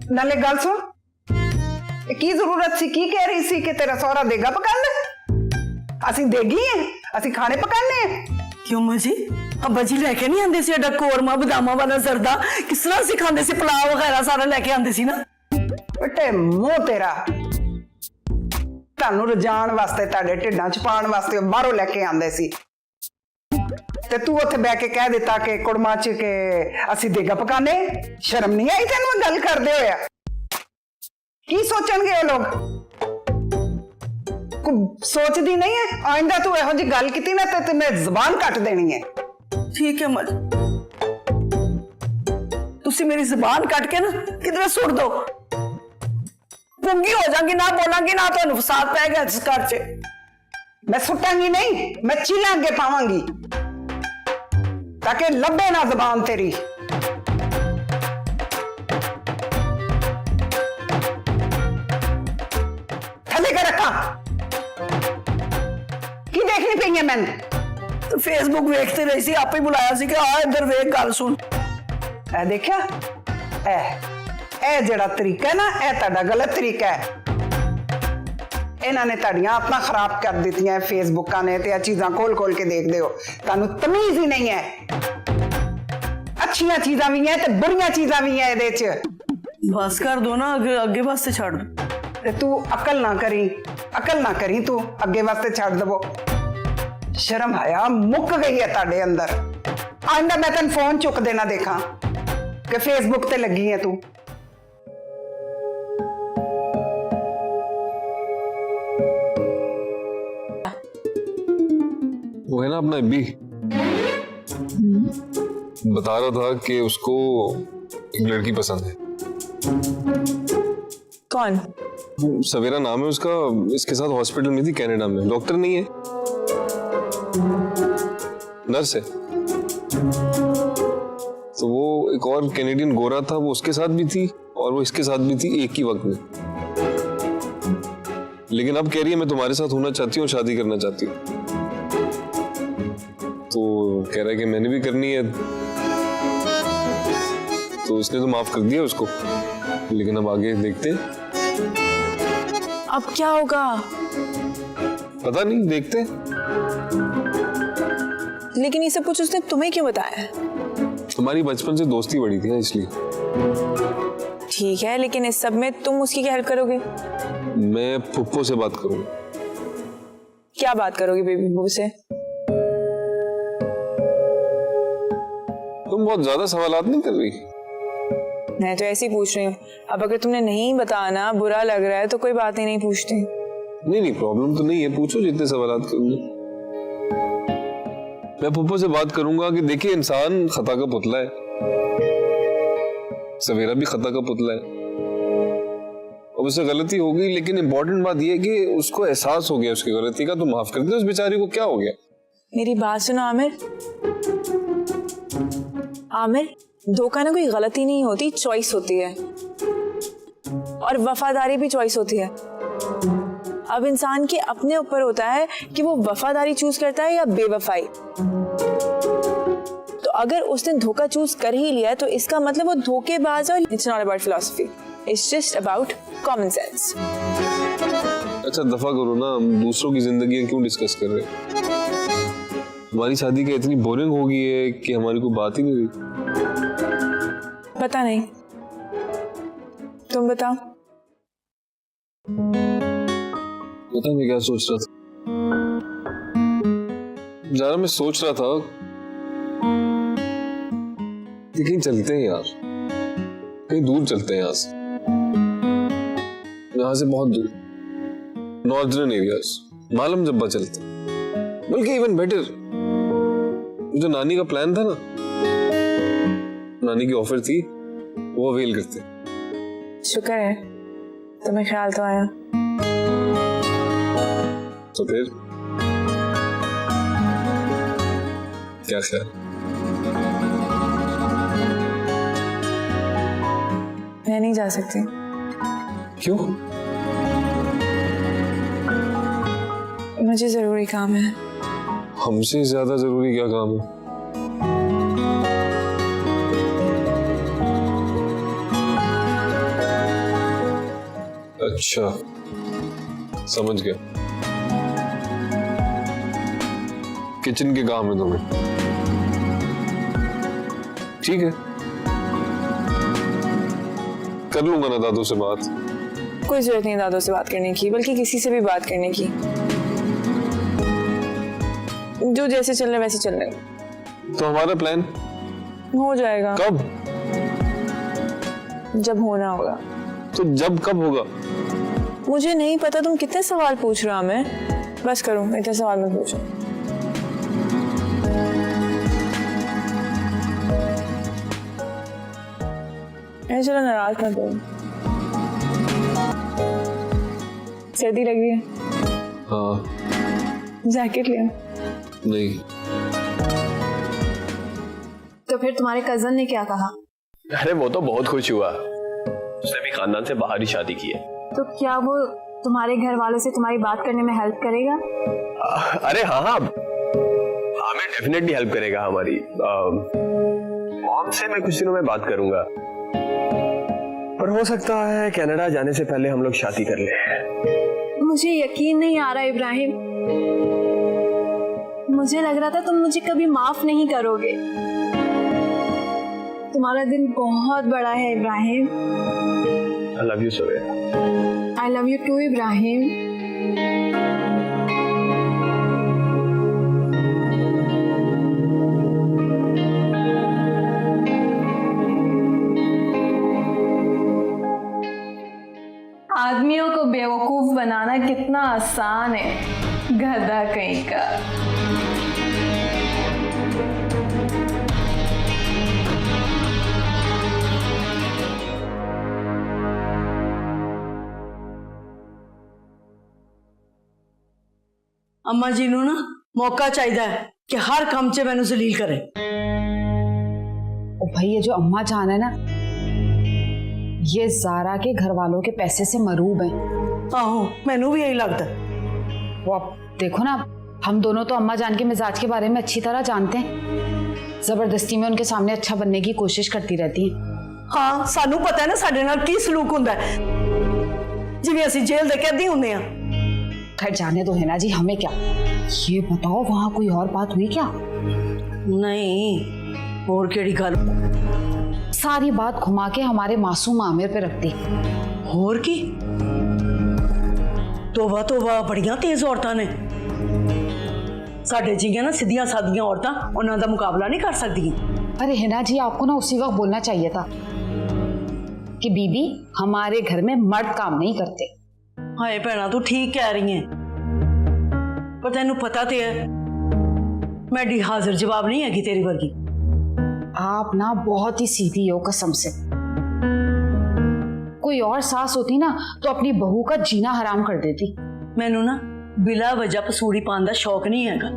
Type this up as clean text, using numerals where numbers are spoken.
नाले गल सुन, की जरूरत सी, की कह रही सी कि तेरा सौरा देगा पकाने? असी देगी है, असी खाने पकाने हैं। क्यों मां जी, अब्बा जी लेके नहीं आंदे सी एडा कोरमा बदामा वाला जरदा, किस तरह सिखांदे सी, पुलाव वगैरह सारा लेके आंदे सी ना। बेटे मुंह तेरा, तानू रजान वास्ते, ताड़े ढिड्डां च पाण वास्ते बाहरों लेके आंदे सी, ते तू उत्थे बैठ के कह दिता कि कुड़मा च के असी देगा पकाने। शर्म नहीं आई तेन मैं गल करदे होया? की सोचणगे ये लोग? कुछ सोचदी नहीं है? आइंदा तू इहो जी गल कीती ना ते मैं जुबान कट देनी है। ठीक है मां, तुसी मेरी जुबान कट के ना किधरे सुट दो, पुंगी हो जाऊंगी, ना बोलांगी ना तो फसाद पैगा इस घर च। मैं सुटांगी नहीं, मैं चीला अगे पावांगी ताकि लब्बे ना जुबान तेरी। थले कर रखा की देखनी पई है मैंने? तो फेसबुक वेखते रही सी, आप ही बुलाया सी कि आ इधर वेख गल सुन। ए देखा, ए जेड़ा तरीका है ना, ए ताड़ा गलत तरीका है। इन्होंने ताड़ियां अपना खराब कर दित्तियां फेसबुका ने, ते चीज़ां खोल खोल के देखदे हो, तानू तमीज ही नहीं है। अच्छियां चीज़ां भी हैं ते बुरियां चीज़ां भी हैं इहदे च। बस कर दो ना, अगे वास्ते छड़ दो। ते तू अकल ना करी तू अगे वास्ते छड़ दवो। शर्म हया मुक गई है ताड़े अंदर। आंदा मैं तेन फोन चुक देना देखा कि फेसबुक ते लगी है तू। वो है ना अपना अब्बी, बता रहा था कि उसको एक लड़की पसंद है। कौन? सवेरा नाम है उसका, इसके साथ हॉस्पिटल में थी कनाडा में, डॉक्टर नहीं है, नर्स है। तो वो एक और कैनेडियन गोरा था, वो उसके साथ भी थी और वो इसके साथ भी थी एक ही वक्त में। लेकिन अब कह रही है मैं तुम्हारे साथ होना चाहती हूँ, शादी करना चाहती हूँ। तो कह रहा है कि मैंने भी करनी है, तो उसने तो माफ कर दिया उसको, लेकिन अब आगे देखते हैं। अब क्या होगा पता नहीं, देखते हैं। लेकिन ये सब कुछ उसने तुम्हें क्यों बताया? तुम्हारी बचपन से दोस्ती बड़ी थी ना, इसलिए। ठीक है, लेकिन इस सब में तुम उसकी क्या हेल्प करोगे? मैं फुप्पो से बात करूंगा। क्या बात करोगे बेबी बू से? तुम बहुत ज्यादा सवालात नहीं कर रही। मैं तो ऐसे ही पूछ रही हूँ। अब अगर तुमने नहीं बताना, बुरा लग रहा है तो कोई बात ही नहीं पूछती। नहीं प्रॉब्लम तो नहीं है, पूछो जितने सवालात करोगे। मैं फुप्पो से बात करूंगा कि देखिए इंसान खता का पुतला है, सवेरा भी खता का पुतला है, अब उससे गलती हो गई, लेकिन इंपॉर्टेंट बात यह है कि उसको एहसास हो गया उसकी गलती का, तो माफ कर दे उस बेचारी को। क्या हो गया? मेरी बात सुनो आमिर। आमिर, धोखा ना कोई गलती नहीं होती, चॉइस होती है, और वफादारी भी चॉइस होती है। अब इंसान के अपने ऊपर होता है कि वो वफादारी चूज करता है या बेवफाई। तो अगर उसने धोखा चूज कर ही लिया तो इसका मतलब वो धोखेबाज है। It's not about philosophy, it's just about common sense. अच्छा दफा करो ना, हम दूसरों की जिंदगी क्यों डिस्कस कर रहे हैं? हमारी शादी का इतनी बोरिंग हो गई है कि हमारी कोई बात ही नहीं रही। पता नहीं, तुम बताओ। पता मैं क्या सोच रहा था, जरा मैं सोच रहा था कि कहीं चलते हैं यार, कहीं दूर चलते हैं यहाँ से बहुत दूर, नॉर्दर्न एरियाज, मालूम जब्बा चलते हैं। बल्कि इवन बेटर, जो नानी का प्लान था ना, नानी की ऑफर थी, वो अवेल करते। शुक्र है तुम्हें ख्याल तो आया। तो फिर क्या ख्याल? मैं नहीं जा सकती। क्यों? मुझे जरूरी काम है। हमसे ज्यादा जरूरी क्या काम है? अच्छा, समझ गया। किचन के काम है तुम्हें, ठीक है, कर लूंगा ना दादू से बात। कोई जरूरत नहीं दादू से बात करने की, बल्कि किसी से भी बात करने की। जो जैसे चल रहे वैसे चल रहे। तो हमारा प्लान हो जाएगा। कब? जब होना होगा। तो जब कब होगा? मुझे नहीं पता, तुम कितने सवाल पूछ रहे हो मैं। बस करो, इतने सवाल मत पूछो। चलो नाराज मत हो। सर्दी लग रही है? हाँ। जैकेट लिया? नहीं। तो फिर तुम्हारे कजन ने क्या कहा? अरे वो तो बहुत खुश हुआ, उसने भी खानदान से बाहर ही शादी की है। तो क्या वो तुम्हारे घर वालों से तुम्हारी बात करने में हेल्प करेगा? अरे हाँ हाँ, हमें डेफिनेटली हेल्प करेगा। हमारी मॉम से मैं कुछ दिनों में बात करूंगा, पर हो सकता है कनाडा जाने से पहले हम लोग शादी कर लें। मुझे यकीन नहीं आ रहा इब्राहिम, मुझे लग रहा था तुम मुझे कभी माफ नहीं करोगे। तुम्हारा दिल बहुत बड़ा है Ibrahim. I love you Soya. I love you too Ibrahim. आदमियों को बेवकूफ बनाना कितना आसान है, गधा कहीं का। अम्मा जी नू ना मौका चाहिए है कि हर काम च मैनू जलील करे। ओ भाई, ये जो अम्मा जान है ना, ये ज़ारा के घर वालों के पैसे से मरूब हैं। आहो, मैनू भी यही लगता है। वो आप देखो ना, हम दोनों तो अम्मा जान के मिजाज के बारे में अच्छी तरह जानते हैं। जबरदस्ती में उनके सामने अच्छा बनने की कोशिश करती रहती हैं। हाँ, सानू पता है ना साडे नाल की सलूक हुंदा है, जिवें असीं जेल दे कैदी हुंदे आ। खैर जाने दो है ना जी, हमें क्या। ये बताओ, वहाँ कोई और बात हुई क्या? नहीं, और केड़ी गल? सारी बात घुमा के हमारे मासूम आमिर पे रख दी। और की? तोबा तोबा, बड़ियां तेज औरतां ने। साडे जिहियां ना सीधियां सादियां औरतां उन्हां दा मुकाबला नहीं कर सकदियां। अरे हिना जी, आपको ना उसी वक्त बोलना चाहिए था कि बीबी, हमारे घर में मर्द काम नहीं करते। हाय भैना, तू ठीक कह रही है, पर तेनू पता तो है मैं डी हाजिर जवाब नहीं हैगी तेरी वर्गी। आप ना बहुत ही सीधी हो कसम से। कोई और सास होती ना तो अपनी बहू का जीना हराम कर देती। मैनू ना बिला वजह पसूड़ी पान दा शौक नहीं हैगा।